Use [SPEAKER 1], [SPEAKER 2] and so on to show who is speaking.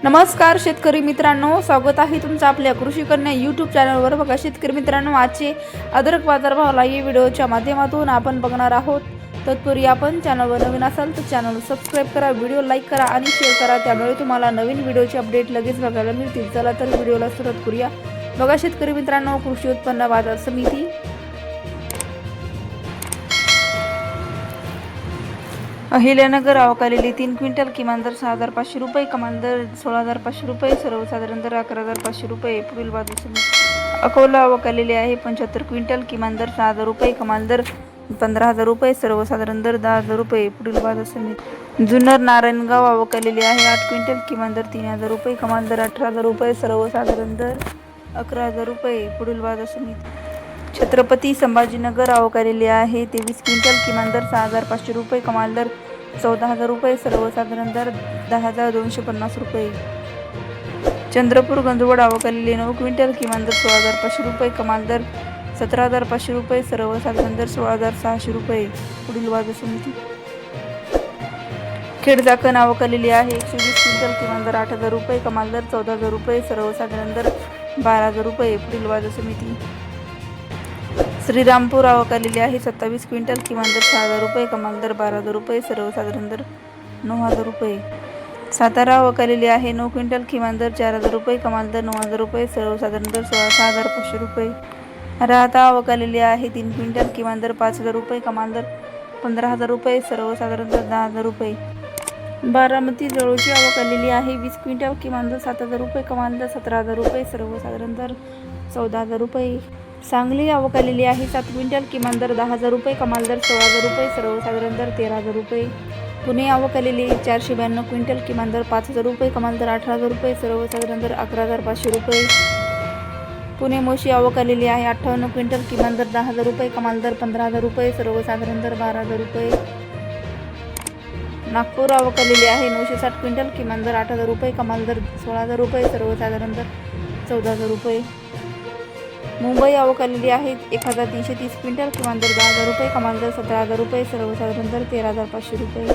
[SPEAKER 1] नमस्कार शेतकरी मित्रांनो, स्वागत आहे तुमचं आपल्या कृषी कन्या यूट्यूब चॅनलवर। बघा शेतकरी मित्रांनो, आजचे अद्रक बाजारभाव लाईव्ह व्हिडिओच्या माध्यमातून आपण बघणार आहोत। तत्पूर्वी आपण चॅनलवर नवीन असाल तर चॅनल सबस्क्राइब करा, व्हिडिओ लाईक करा आणि शेअर करा, त्यामुळे तुम्हाला नवीन व्हिडिओचे अपडेट लगेच बघायला मिळतील। चला तर व्हिडिओला सुरुवात करूया। बघा शेतकरी मित्रांनो, कृषी उत्पन्न बाजार समिती अहिल्यानगर अवकालेली 3 क्विंटल, किमान दर 6,500 रुपये, कमाल दर 16,500 रुपये, सर्वसाधारण दर 11,500 रुपये। पुढील बाजार समिती अकोला अवकालेली आहे 75 क्विंटल, किमान दर 6,000 रुपये, कमाल दर 15,000 रुपये, सर्वसाधारण दर 10,000 रुपये। पुढील बाजार समिती जुन्नर नारायणगाव अवकालेली आहे 8 क्विंटल, किमान दर 3,000 रुपये, कमाल दर 18,000 रुपये, सर्वसाधारण दर 11,000 रुपये। पुढील बाजार समिती छत्रपती संभाजीनगर अवकालेली आहे 23 क्विंटल, किमान दर 6,500 रुपये, कमाल दर 14,000 रुपये, सर्वसाधारण दर 10,250 रुपये। चंद्रपूर गंजवड अवकालेली 9 क्विंटल, किमान दर 16,500 रुपये, कमाल दर 17,500 रुपये, सर्वसाधारण दर 16,600 रुपये। पुढील बाजार समिती खेड चाकण अवकालेली आहे 120 क्विंटल, किमान दर 8,000 रुपये, कमाल दर 14,000 रुपये, सर्वसाधारण दर 12,000 रुपये। पुढील बाजार समिती श्रीरामपूर अवकालेली आहे 27 क्विंटल, किमान दर 6,000 रुपये, कमाल दर 12,000 रुपये, सर्वसाधारण दर 9,000 रुपये। सातारा अवकालेली आहे 9 क्विंटल, किमान दर 4,000 रुपये, कमाल दर 9,000 रुपये, सर्वसाधारण दर 6,500 रुपये। राहता अवकालेली आहे 3 क्विंटल, किमान दर 5,000 रुपये, कमाल दर 15,000 रुपये, सर्वसाधारण दर 10,000 रुपये। बारामती जळोजी अवकालेली आहे 20 क्विंटल, किमान दर 7,000 रुपये, कमाल दर 17,000 रुपये, सर्वसाधारण दर 14,000 रुपये। सांगली अवकालेली आहे 7 क्विंटल, किमान दर 10,000 रुपये, कमाल दर 16,000 रुपये, सर्वसाधारण दर 13,000 रुपये। पुणे अवकालेली 492 क्विंटल, किमान दर 5,000 रुपये, कमाल दर 18,000 रुपये, सर्वसाधारण दर 11,500 रुपये। पुणे मोशी अवकालेली आहे 58 क्विंटल, किमान दर 10,000 रुपये, कमाल दर 15,000 रुपये, सर्वसाधारण दर 12,000 रुपये। नागपूर अवकालेली आहे 960 क्विंटल, किमान दर 8,000 रुपये, कमाल दर 16,000 रुपये, सर्वसाधारण दर 14,000 रुपये। मुंबई अवकालेली आहे 1,330 क्विंटल, किमान दर 10,000 रुपये, कमाल दर 17,000 रुपये, सर्वसाधारण दर 13,500 रुपये।